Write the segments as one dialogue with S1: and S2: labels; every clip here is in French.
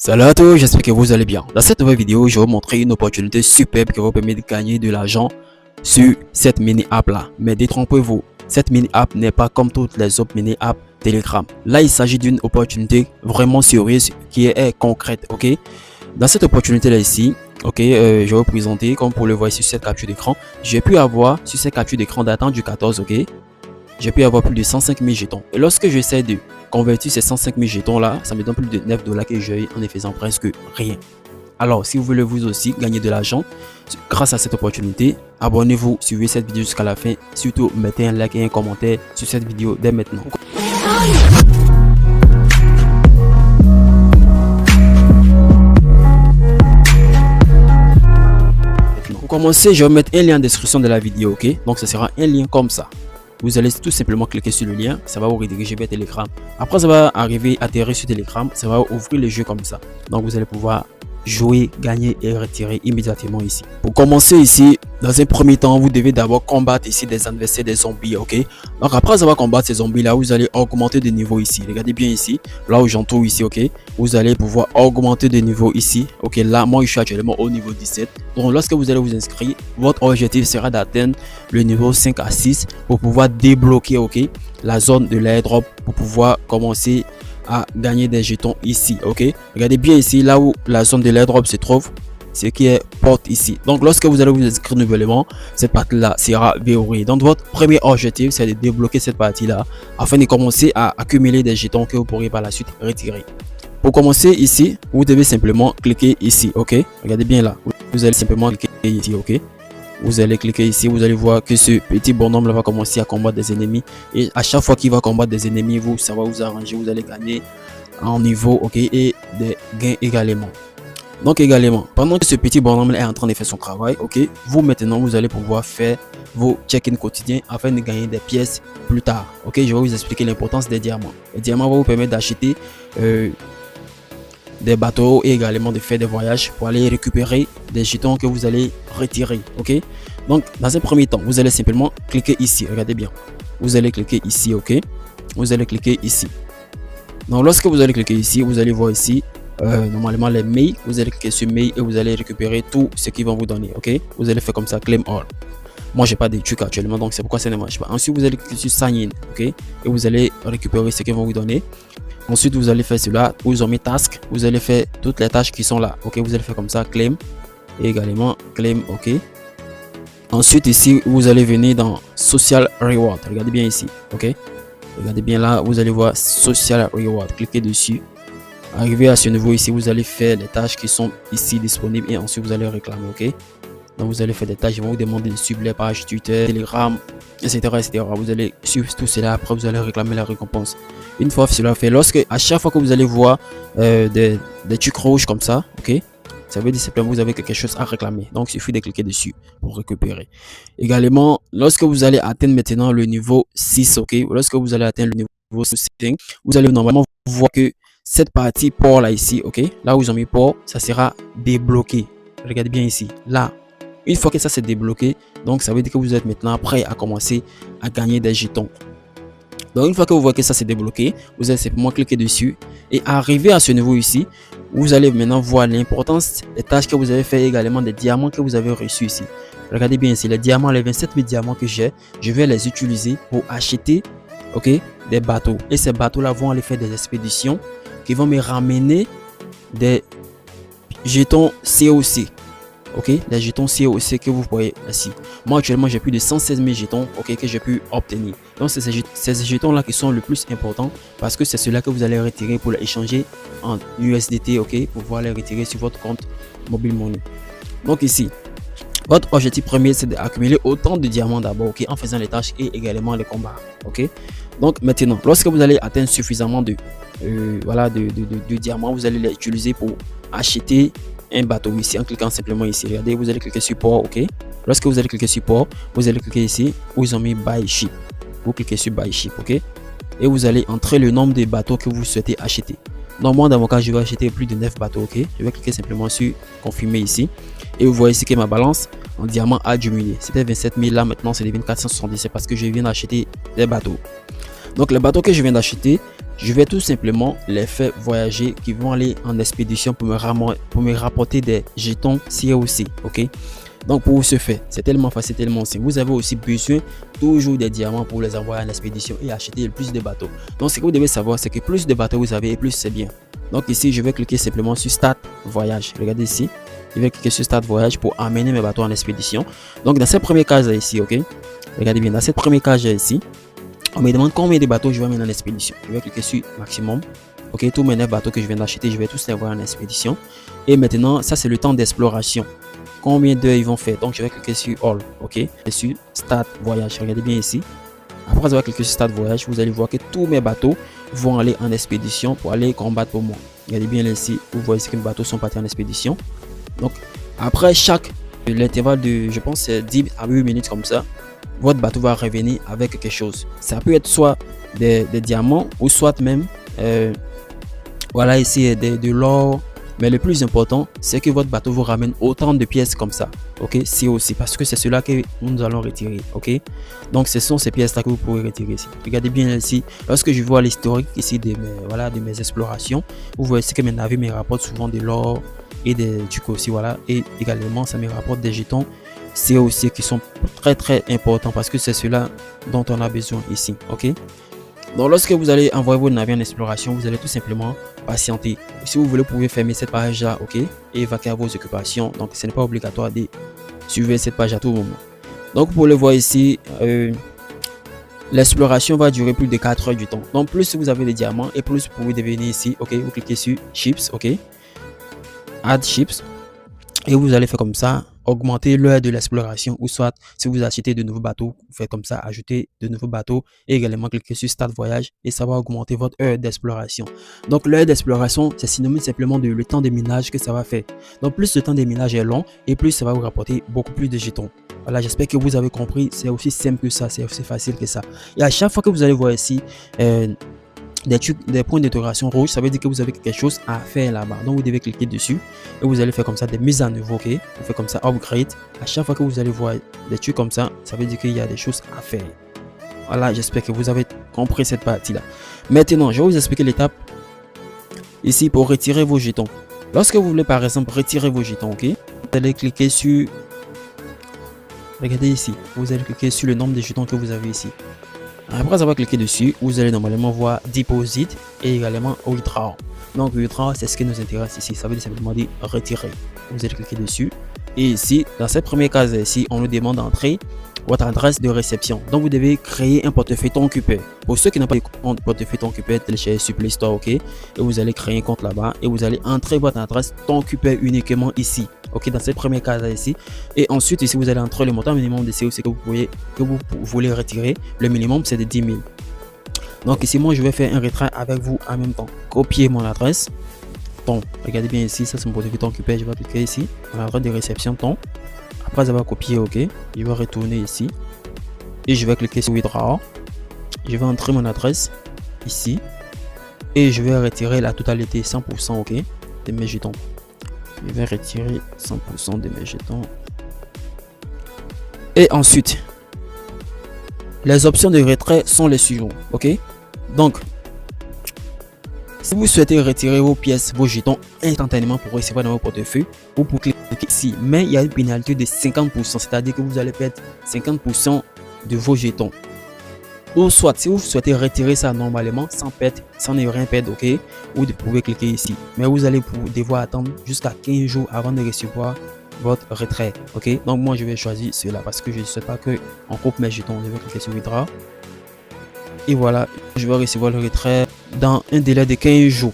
S1: Salut à tous, j'espère que vous allez bien. Dans cette nouvelle vidéo, je vais vous montrer une opportunité superbe qui va vous permettre de gagner de l'argent sur cette mini app là. Mais détrompez-vous, cette mini app n'est pas comme toutes les autres mini apps Telegram. Là, il s'agit d'une opportunité vraiment sérieuse qui est concrète, ok? Dans cette opportunité là ici, ok, je vais vous présenter, comme vous le voyez sur cette capture d'écran. J'ai pu avoir sur cette capture d'écran datant du 14, ok? J'ai pu avoir plus de 105 000 jetons. Et lorsque j'essaie de convertir ces 105 000 jetons là, ça me donne plus de 9 $ que j'ai en ne faisant presque rien. Alors, si vous voulez vous aussi gagner de l'argent grâce à cette opportunité, abonnez-vous, suivez cette vidéo jusqu'à la fin. Surtout, mettez un like et un commentaire sur cette vidéo dès maintenant. Pour commencer, je vais mettre un lien en description de la vidéo, ok? Donc, ce sera un lien comme ça. Vous allez tout simplement cliquer sur le lien, ça va vous rediriger vers Telegram. Après, ça va arriver, atterrir sur Telegram, ça va ouvrir le jeu comme ça. Donc, vous allez pouvoir jouer, gagner et retirer immédiatement ici. Pour commencer ici, dans un premier temps, vous devez d'abord combattre ici des adversaires, des zombies, ok? Donc, après avoir combattu ces zombies là, vous allez augmenter de niveau ici. Regardez bien ici, là où j'entoure ici, ok? Vous allez pouvoir augmenter de niveau ici, ok? Là, moi, je suis actuellement au niveau 17. Donc, lorsque vous allez vous inscrire, votre objectif sera d'atteindre le niveau 5 à 6 pour pouvoir débloquer, ok, la zone de l'airdrop pour pouvoir commencer à gagner des jetons ici, ok? Regardez bien ici, là où la zone de l'airdrop se trouve, ce qui est porte ici. Donc, lorsque vous allez vous inscrire nouvellement, cette partie-là sera verrouillée. Donc, votre premier objectif, c'est de débloquer cette partie-là afin de commencer à accumuler des jetons que vous pourrez par la suite retirer. Pour commencer ici, vous devez simplement cliquer ici, ok? Regardez bien là, vous allez simplement cliquer ici, ok? Vous allez cliquer ici, vous allez voir que ce petit bonhomme là va commencer à combattre des ennemis. Et à chaque fois qu'il va combattre des ennemis, ça va vous arranger, vous allez gagner en niveau, ok, et des gains également. Donc également, pendant que ce petit bonhomme là est en train de faire son travail, ok, vous maintenant vous allez pouvoir faire vos check-in quotidiens afin de gagner des pièces plus tard. Ok, je vais vous expliquer l'importance des diamants. Les diamants vont vous permettre d'acheter des bateaux et également de faire des voyages pour aller récupérer des jetons que vous allez retirer, ok? Donc dans un premier temps, vous allez simplement cliquer ici, regardez bien, vous allez cliquer ici, ok? Vous allez cliquer ici. Donc lorsque vous allez cliquer ici, vous allez voir ici normalement les mails, vous allez cliquer sur mail et vous allez récupérer tout ce qu'ils vont vous donner, ok? Vous allez faire comme ça, claim all. Moi j'ai pas de trucs actuellement, donc c'est pourquoi ça ne marche pas. Ensuite vous allez cliquer sur sign in, ok? Et vous allez récupérer ce qu'ils vont vous donner. Ensuite, vous allez faire cela, vous avez mis task, vous allez faire toutes les tâches qui sont là, ok? Vous allez faire comme ça, claim, et également claim, ok? Ensuite, ici, vous allez venir dans social reward, regardez bien ici, ok? Regardez bien là, vous allez voir social reward, cliquez dessus. Arrivé à ce niveau ici, vous allez faire les tâches qui sont ici disponibles et ensuite vous allez réclamer, ok? Donc vous allez faire des tâches, ils vont vous demander de suivre les pages Twitter, Telegram, etc., etc. Vous allez suivre tout cela, après vous allez réclamer la récompense. Une fois cela fait, lorsque à chaque fois que vous allez voir des trucs rouges comme ça, ok, ça veut dire simplement que vous avez quelque chose à réclamer. Donc il suffit de cliquer dessus pour récupérer. Également, lorsque vous allez atteindre maintenant le niveau 6, ok, lorsque vous allez atteindre le niveau 6, vous allez normalement voir que cette partie port là ici, ok, là où ils ont mis port, ça sera débloqué. Regardez bien ici, là. Une fois que ça s'est débloqué, donc ça veut dire que vous êtes maintenant prêt à commencer à gagner des jetons. Donc une fois que vous voyez que ça s'est débloqué, vous allez simplement cliquer dessus et arriver à ce niveau ici, vous allez maintenant voir l'importance des tâches que vous avez fait, également des diamants que vous avez reçus ici. Regardez bien ici, les diamants, les 27 000 diamants que j'ai, je vais les utiliser pour acheter, ok, des bateaux. Et ces bateaux là vont aller faire des expéditions qui vont me ramener des jetons COC. Ok, les jetons COC que vous voyez ici. Moi actuellement j'ai plus de 116 000 jetons, ok, que j'ai pu obtenir. Donc c'est ces jetons là qui sont le plus importants parce que c'est cela que vous allez retirer pour les échanger en USDT, ok, pour pouvoir les retirer sur votre compte mobile money. Donc ici, votre objectif premier c'est d'accumuler autant de diamants d'abord, ok, en faisant les tâches et également les combats, ok. Donc maintenant, lorsque vous allez atteindre suffisamment de diamants, vous allez les utiliser pour acheter un bateau ici en cliquant simplement ici. Regardez, vous allez cliquer sur port, ok. Lorsque vous allez cliquer sur port, vous allez cliquer ici où ils ont mis buy ship. Vous cliquez sur buy ship, ok, et vous allez entrer le nombre de bateaux que vous souhaitez acheter. Donc moi dans mon cas je vais acheter plus de 9 bateaux, ok. Je vais cliquer simplement sur confirmer ici et vous voyez ici que ma balance en diamant a diminué. C'était 27 000, là maintenant c'est devenu 477 parce que je viens d'acheter des bateaux. Donc les bateaux que je viens d'acheter, je vais tout simplement les faire voyager, qui vont aller en expédition pour me rapporter des jetons COC, ok. Donc pour ce faire, c'est tellement facile, tellement simple. Vous avez aussi besoin toujours des diamants pour les envoyer en expédition et acheter le plus de bateaux. Donc ce que vous devez savoir, c'est que plus de bateaux vous avez, et plus c'est bien. Donc ici, je vais cliquer simplement sur Start Voyage. Regardez ici, je vais cliquer sur Start Voyage pour amener mes bateaux en expédition. Donc dans cette première case ici, ok. Regardez bien, dans cette première case ici, on me demande combien de bateaux je vais amener en expédition. Je vais cliquer sur maximum. Ok, tous mes 9 bateaux que je viens d'acheter, je vais tous les avoir en expédition. Et maintenant, ça c'est le temps d'exploration. Combien d'heures ils vont faire. Donc je vais cliquer sur All. Ok, et sur Start Voyage. Regardez bien ici. Après avoir cliqué sur Start Voyage, vous allez voir que tous mes bateaux vont aller en expédition pour aller combattre pour moi. Regardez bien ici, vous voyez que mes bateaux sont partis en expédition. Donc après chaque l'intervalle de, je pense, c'est 10 à 8 minutes comme ça, votre bateau va revenir avec quelque chose. Ça peut être soit des diamants ou soit même voilà ici de l'or. Mais le plus important, c'est que votre bateau vous ramène autant de pièces comme ça. Ok, c'est aussi parce que c'est cela que nous allons retirer. Ok, donc ce sont ces pièces là que vous pouvez retirer ici. Regardez bien ici, lorsque je vois l'historique ici de mes explorations, vous voyez que mes navires me rapportent souvent de l'or et des trucs aussi, voilà. Et également ça me rapporte des jetons COC qui sont très importants parce que c'est cela dont on a besoin ici. Ok, donc lorsque vous allez envoyer vos navires en exploration, vous allez tout simplement patienter. Si vous voulez, vous pouvez fermer cette page là, ok, et vaquer à vos occupations. Donc ce n'est pas obligatoire de suivre cette page à tout moment. Donc pour le voir ici, l'exploration va durer plus de 4 heures du temps. Donc plus vous avez des diamants et plus vous pouvez devenir ici, ok, vous cliquez sur Chips, ok, Add Chips, et vous allez faire comme ça, augmenter l'heure de l'exploration, ou soit si vous achetez de nouveaux bateaux, vous faites comme ça, ajouter de nouveaux bateaux et également cliquer sur Start Voyage et ça va augmenter votre heure d'exploration. Donc l'heure d'exploration, c'est synonyme simplement de le temps de minage que ça va faire. Donc plus le temps de minage est long et plus ça va vous rapporter beaucoup plus de jetons. Voilà, j'espère que vous avez compris, c'est aussi simple que ça, c'est aussi facile que ça. Et à chaque fois que vous allez voir ici des points d'interrogation rouges, ça veut dire que vous avez quelque chose à faire là-bas. Donc vous devez cliquer dessus et vous allez faire comme ça des mises à niveau, ok. Vous faites comme ça upgrade. À chaque fois que vous allez voir des trucs comme ça, ça veut dire qu'il y a des choses à faire. Voilà, j'espère que vous avez compris cette partie là. Maintenant, je vais vous expliquer l'étape ici pour retirer vos jetons. Lorsque vous voulez par exemple retirer vos jetons, ok, vous allez cliquer sur, regardez ici, vous allez cliquer sur le nombre de jetons que vous avez ici. Après avoir cliqué dessus, vous allez normalement voir Deposit et également Withdraw. Donc Withdraw, c'est ce qui nous intéresse ici. Ça veut dire simplement dire retirer. Vous allez cliquer dessus. Et ici, dans cette première case ici, on nous demande d'entrer votre adresse de réception. Donc vous devez créer un portefeuille TonCuper. Pour ceux qui n'ont pas de compte portefeuille TonCuper, téléchargez sur Play Store, ok. Et vous allez créer un compte là-bas et vous allez entrer votre adresse TonCuper uniquement ici. Ok, dans cette première case ici, et ensuite ici vous allez entrer le montant minimum de COC que vous voulez retirer. Le minimum c'est de 10 000. Donc ici moi je vais faire un retrait avec vous en même temps. Copier mon adresse ton, regardez bien ici, ça c'est mon portefeuille TonCuper. Je vais cliquer ici mon adresse de réception ton. Après avoir copié, ok, je vais retourner ici et je vais cliquer sur Withdraw. Je vais entrer mon adresse ici et je vais retirer la totalité 100%, ok, de mes jetons. Je vais retirer 100% de mes jetons. Et ensuite, les options de retrait sont les suivantes. Ok. Donc, si vous souhaitez retirer vos pièces, vos jetons instantanément pour recevoir dans vos portefeuilles, vous pouvez cliquer ici. Mais il y a une pénalité de 50%, c'est-à-dire que vous allez perdre 50% de vos jetons. Ou soit, si vous souhaitez retirer ça normalement, sans perdre, sans ne rien perdre, ok, vous pouvez cliquer ici. Mais vous allez devoir attendre jusqu'à 15 jours avant de recevoir votre retrait, ok. Donc moi, je vais choisir cela parce que je ne souhaite pas qu'on coupe mes jetons. Je vais cliquer sur Withdraw. Et voilà, je vais recevoir le retrait dans un délai de 15 jours.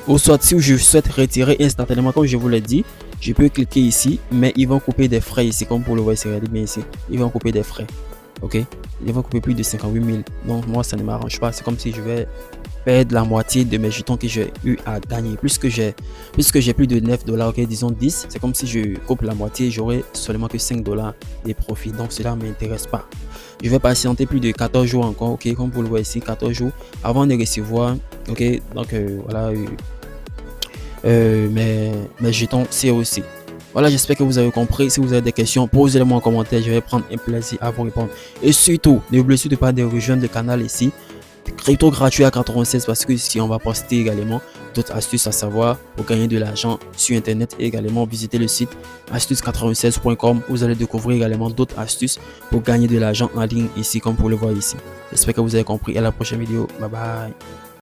S1: Ou soit, si je souhaite retirer instantanément, comme je vous l'ai dit, je peux cliquer ici, mais ils vont couper des frais ici, comme vous le voyez, regardez bien ici. Ils vont couper des frais. Ok, ils vont couper plus de 58 000. Donc moi ça ne m'arrange pas. C'est comme si je vais perdre la moitié de mes jetons que j'ai eu à gagner. Puisque j'ai plus de 9 $, ok, disons 10, c'est comme si je coupe la moitié, j'aurai seulement que 5 $ de profit. Donc cela ne m'intéresse pas. Je vais patienter plus de 14 jours encore, ok, comme vous le voyez ici, 14 jours avant de recevoir, ok. Donc voilà, mes jetons COC. Voilà, j'espère que vous avez compris. Si vous avez des questions, posez-les-moi en commentaire. Je vais prendre un plaisir à vous répondre. Et surtout, n'oubliez surtout pas de rejoindre le canal ici crypto gratuit à 96 parce que ici on va poster également d'autres astuces à savoir pour gagner de l'argent sur internet et également visiter le site astuce96.com. Vous allez découvrir également d'autres astuces pour gagner de l'argent en ligne ici comme vous le voyez ici. J'espère que vous avez compris. À la prochaine vidéo. Bye bye.